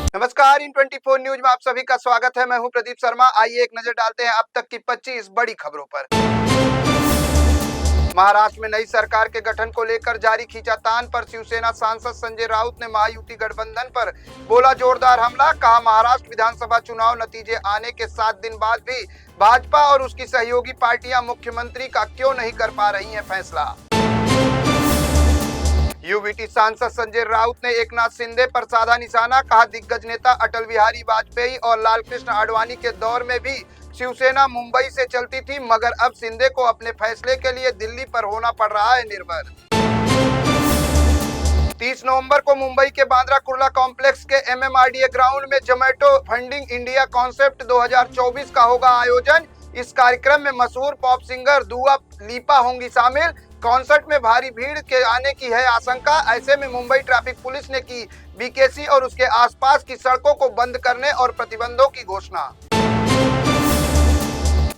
नमस्कार, इन 24 न्यूज में आप सभी का स्वागत है। मैं हूं प्रदीप शर्मा। आइए एक नजर डालते हैं अब तक की 25 बड़ी खबरों पर। महाराष्ट्र में नई सरकार के गठन को लेकर जारी खींचातान पर शिवसेना सांसद संजय राउत ने महायुति गठबंधन पर बोला जोरदार हमला। कहा, महाराष्ट्र विधानसभा चुनाव नतीजे आने के 7 दिन बाद भी भाजपा और उसकी सहयोगी पार्टियां मुख्यमंत्री का क्यों नहीं कर पा रही हैं फैसला। यूवीटी सांसद संजय राउत ने एकनाथ शिंदे पर साधा निशाना। कहा, दिग्गज नेता अटल बिहारी वाजपेयी और लालकृष्ण आडवाणी के दौर में भी शिवसेना मुंबई से चलती थी, मगर अब शिंदे को अपने फैसले के लिए दिल्ली पर होना पड़ रहा है निर्भर। 30 नवंबर को मुंबई के बांद्रा कुर्ला कॉम्प्लेक्स के MMRDA ग्राउंड में जोमेटो फंडिंग इंडिया कॉन्सेप्ट 2024 का होगा आयोजन। इस कार्यक्रम में मशहूर पॉप सिंगर दुआ लिपा होंगी शामिल। कॉन्सर्ट में भारी भीड़ के आने की है आशंका। ऐसे में मुंबई ट्रैफिक पुलिस ने की BKC और उसके आसपास की सड़कों को बंद करने और प्रतिबंधों की घोषणा।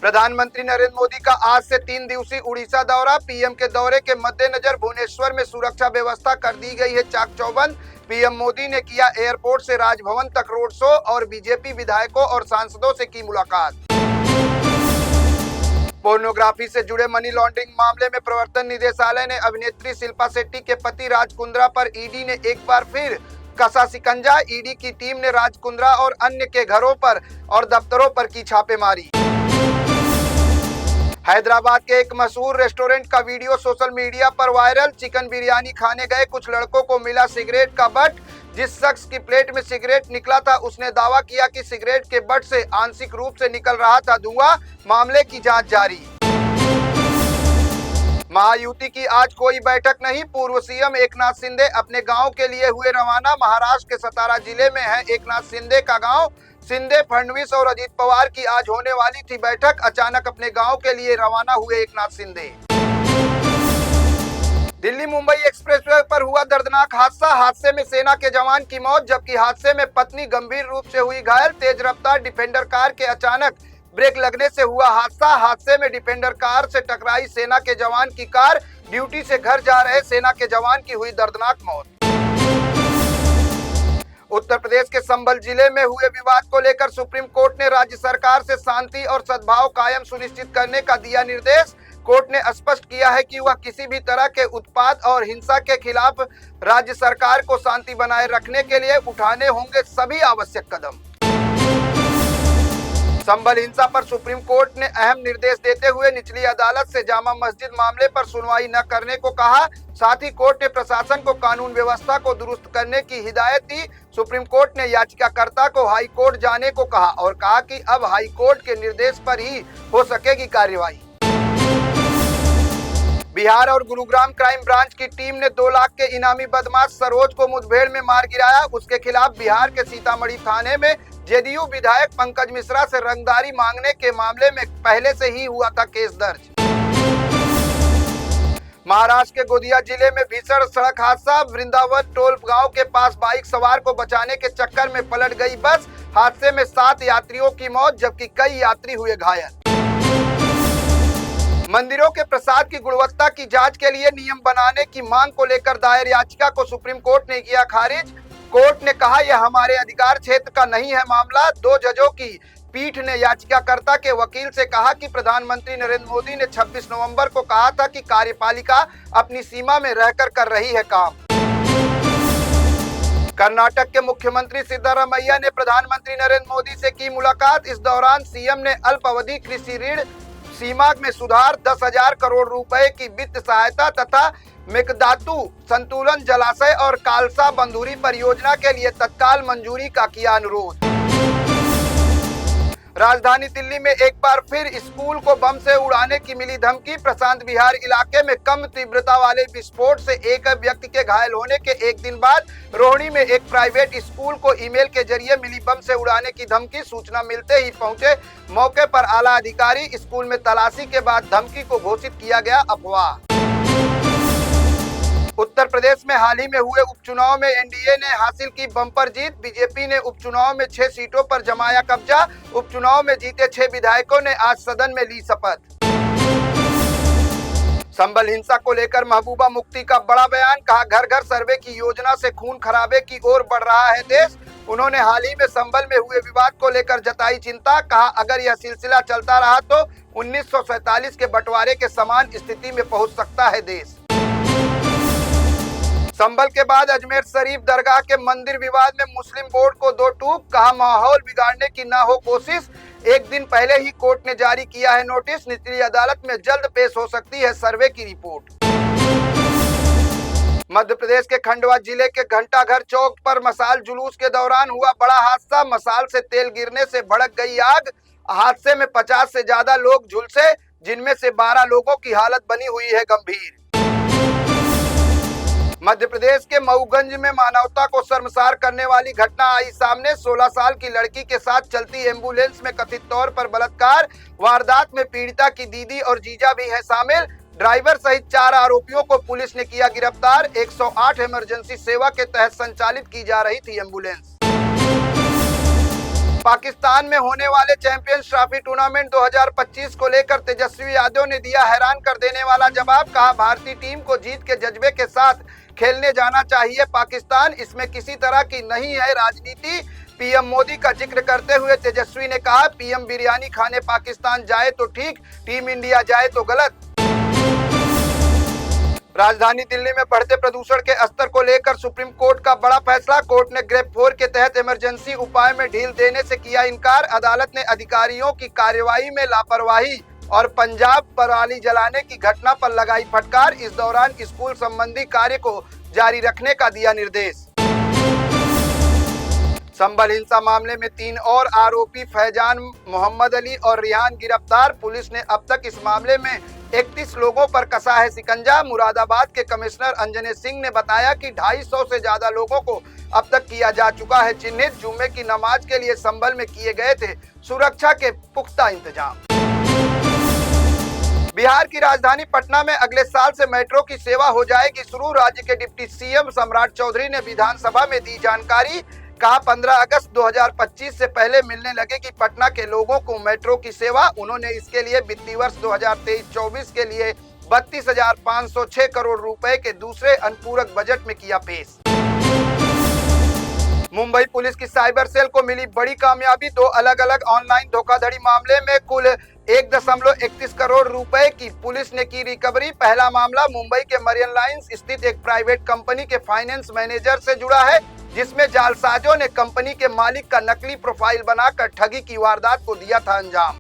प्रधानमंत्री नरेंद्र मोदी का आज से 3 दिवसीय उड़ीसा दौरा। PM के दौरे के मद्देनजर भुवनेश्वर में सुरक्षा व्यवस्था कर दी गई है चाक चौबंद। PM मोदी ने किया एयरपोर्ट से राजभवन तक रोड शो और BJP विधायकों और सांसदों से की मुलाकात। पोर्नोग्राफी से जुड़े मनी लॉन्ड्रिंग मामले में प्रवर्तन निदेशालय ने अभिनेत्री शिल्पा शेट्टी के पति राज कुंद्रा पर ED ने एक बार फिर कसा शिकंजा। ED की टीम ने राज कुंद्रा और अन्य के घरों पर और दफ्तरों पर की छापेमारी। हैदराबाद के एक मशहूर रेस्टोरेंट का वीडियो सोशल मीडिया पर वायरल। चिकन बिरयानी खाने गए कुछ लड़कों को मिला सिगरेट का बट। जिस शख्स की प्लेट में सिगरेट निकला था उसने दावा किया कि सिगरेट के बट से आंशिक रूप से निकल रहा था धुआं। मामले की जांच जारी। महायुति की आज कोई बैठक नहीं। पूर्व CM एकनाथ शिंदे अपने गांव के लिए हुए रवाना। महाराष्ट्र के सतारा जिले में है एकनाथ शिंदे का गांव। शिंदे, फडणवीस और अजीत पवार की आज होने वाली थी बैठक। अचानक अपने गांव के लिए रवाना हुए एकनाथ शिंदे। दिल्ली मुंबई एक्सप्रेसवे पर हुआ दर्दनाक हादसा। हादसे में सेना के जवान की मौत, जबकि हादसे में पत्नी गंभीर रूप से हुई घायल। तेज रफ्तार डिफेंडर कार के अचानक ब्रेक लगने से हुआ हादसा। हादसे में डिफेंडर कार से टकराई सेना के जवान की कार। ड्यूटी से घर जा रहे सेना के जवान की हुई दर्दनाक मौत। उत्तर प्रदेश के संभल जिले में हुए विवाद को लेकर सुप्रीम कोर्ट ने राज्य सरकार से शांति और सद्भाव कायम सुनिश्चित करने का दिया निर्देश। कोर्ट ने स्पष्ट किया है कि वह किसी भी तरह के उत्पात और हिंसा के खिलाफ राज्य सरकार को शांति बनाए रखने के लिए उठाने होंगे सभी आवश्यक कदम। संभल हिंसा पर सुप्रीम कोर्ट ने अहम निर्देश देते हुए निचली अदालत से जामा मस्जिद मामले पर सुनवाई न करने को कहा। साथ ही कोर्ट ने प्रशासन को कानून व्यवस्था को दुरुस्त करने की हिदायत दी। सुप्रीम कोर्ट ने याचिकाकर्ता को हाई कोर्ट जाने को कहा और कहा कि अब हाई कोर्ट के निर्देश पर ही हो सकेगी कार्रवाई। बिहार और गुरुग्राम क्राइम ब्रांच की टीम ने 2 लाख के इनामी बदमाश सरोज को मुठभेड़ में मार गिराया। उसके खिलाफ बिहार के सीतामढ़ी थाने में JDU विधायक पंकज मिश्रा से रंगदारी मांगने के मामले में पहले से ही हुआ था केस दर्ज। महाराष्ट्र के गोंदिया जिले में भीषण सड़क हादसा। वृंदावन टोल गांव के पास बाइक सवार को बचाने के चक्कर में पलट गई बस। हादसे में 7 यात्रियों की मौत, जबकि कई यात्री हुए घायल। मंदिरों के प्रसाद की गुणवत्ता की जांच के लिए नियम बनाने की मांग को लेकर दायर याचिका को सुप्रीम कोर्ट ने किया खारिज। कोर्ट ने कहा, यह हमारे अधिकार क्षेत्र का नहीं है मामला। 2 जजों की पीठ ने याचिकाकर्ता के वकील से कहा कि प्रधानमंत्री नरेंद्र मोदी ने 26 नवंबर को कहा था कि कार्यपालिका अपनी सीमा में रहकर कर रही है काम। कर्नाटक के मुख्यमंत्री सिद्धरामैया ने प्रधानमंत्री नरेंद्र मोदी से की मुलाकात। इस दौरान CM ने अल्प अवधि कृषि ऋण सीमा में सुधार, 10,000 करोड़ रुपए की वित्त सहायता तथा मेघदातु संतुलन जलाशय और कालसा बंधुरी परियोजना के लिए तत्काल मंजूरी का किया अनुरोध। राजधानी दिल्ली में एक बार फिर स्कूल को बम से उड़ाने की मिली धमकी। प्रशांत विहार इलाके में कम तीव्रता वाले विस्फोट से एक व्यक्ति के घायल होने के एक दिन बाद रोहिणी में एक प्राइवेट स्कूल को ईमेल के जरिए मिली बम से उड़ाने की धमकी। सूचना मिलते ही पहुंचे मौके पर आला अधिकारी। स्कूल में तलाशी के बाद धमकी को घोषित किया गया अफवाह। उत्तर प्रदेश में हाल ही में हुए उपचुनाव में NDA ने हासिल की बम्पर जीत। बीजेपी ने उपचुनाव में 6 सीटों पर जमाया कब्जा। उपचुनाव में जीते 6 विधायकों ने आज सदन में ली शपथ। संभल हिंसा को लेकर महबूबा मुफ्ती का बड़ा बयान। कहा, घर घर सर्वे की योजना से खून खराबे की ओर बढ़ रहा है देश। उन्होंने हाल ही में संभल में हुए विवाद को लेकर जताई चिंता। कहा, अगर यह सिलसिला चलता रहा तो 1947 के बंटवारे के समान स्थिति में पहुंच सकता है देश। संभल के बाद अजमेर शरीफ दरगाह के मंदिर विवाद में मुस्लिम बोर्ड को दो टूक। कहा, माहौल बिगाड़ने की ना हो कोशिश। एक दिन पहले ही कोर्ट ने जारी किया है नोटिस। निचली अदालत में जल्द पेश हो सकती है सर्वे की रिपोर्ट। मध्य प्रदेश के खंडवा जिले के घंटाघर चौक पर मसाल जुलूस के दौरान हुआ बड़ा हादसा। मसाल से तेल गिरने से भड़क गई आग। हादसे में 50 से ज्यादा लोग झुलसे, जिनमें से 12 लोगों की हालत बनी हुई है गंभीर। मध्य प्रदेश के मऊगंज में मानवता को शर्मसार करने वाली घटना आई सामने। 16 साल की लड़की के साथ चलती एम्बुलेंस में कथित तौर पर बलात्कार। वारदात में पीड़िता की दीदी और जीजा भी हैं शामिल। ड्राइवर सहित 4 आरोपियों को पुलिस ने किया गिरफ्तार। 108 इमरजेंसी सेवा के तहत संचालित की जा रही थी एम्बुलेंस। पाकिस्तान में होने वाले चैंपियंस ट्रॉफी टूर्नामेंट 2025 को लेकर तेजस्वी यादव ने दिया हैरान कर देने वाला जवाब। कहा, भारतीय टीम को जीत के जज्बे के साथ खेलने जाना चाहिए पाकिस्तान, इसमें किसी तरह की नहीं है राजनीति। पीएम मोदी का जिक्र करते हुए तेजस्वी ने कहा, पीएम बिरयानी खाने पाकिस्तान जाए तो ठीक, टीम इंडिया जाए तो गलत। राजधानी दिल्ली में बढ़ते प्रदूषण के स्तर को लेकर सुप्रीम कोर्ट का बड़ा फैसला। कोर्ट ने ग्रेप 4 के तहत इमरजेंसी उपाय में ढील देने से किया इनकार। अदालत ने अधिकारियों की कार्यवाही में लापरवाही और पंजाब पराली जलाने की घटना पर लगाई फटकार। इस दौरान स्कूल संबंधी कार्य को जारी रखने का दिया निर्देश। संभल हिंसा मामले में 3 और आरोपी फैजान, मोहम्मद अली और रिहान गिरफ्तार। पुलिस ने अब तक इस मामले में 31 लोगों पर कसा है शिकंजा। मुरादाबाद के कमिश्नर अंजने सिंह ने बताया कि 250 से ज्यादा लोगों को अब तक किया जा चुका है चिन्हित। जुम्मे की नमाज के लिए संभल में किए गए थे सुरक्षा के पुख्ता इंतजाम। बिहार की राजधानी पटना में अगले साल से मेट्रो की सेवा हो जाएगी शुरू। राज्य के डिप्टी सीएम सम्राट चौधरी ने विधानसभा में दी जानकारी। कहा, 15 अगस्त 2025 से पहले मिलने लगेगी पटना के लोगों को मेट्रो की सेवा। उन्होंने इसके लिए वित्तीय वर्ष 2023-24 के लिए 32,506 करोड़ रुपए के दूसरे अनुपूरक बजट में किया पेश। मुंबई पुलिस की साइबर सेल को मिली बड़ी कामयाबी। 2 अलग अलग ऑनलाइन धोखाधड़ी मामले में कुल 1.31 करोड़ रुपए की पुलिस ने की रिकवरी। पहला मामला मुंबई के मरीन लाइंस स्थित एक प्राइवेट कंपनी के फाइनेंस मैनेजर से जुड़ा है, जिसमें जालसाजों ने कंपनी के मालिक का नकली प्रोफाइल बनाकर ठगी की वारदात को दिया था अंजाम।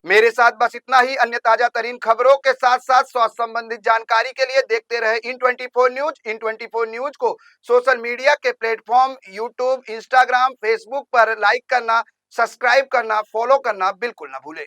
मेरे साथ बस इतना ही। अन्य ताजा तरीन खबरों के साथ साथ स्वास्थ्य संबंधित जानकारी के लिए देखते रहे इन 24 न्यूज। इन 24 न्यूज को सोशल मीडिया के प्लेटफॉर्म यूट्यूब, इंस्टाग्राम, फेसबुक पर लाइक करना, सब्सक्राइब करना, फॉलो करना बिल्कुल न भूले।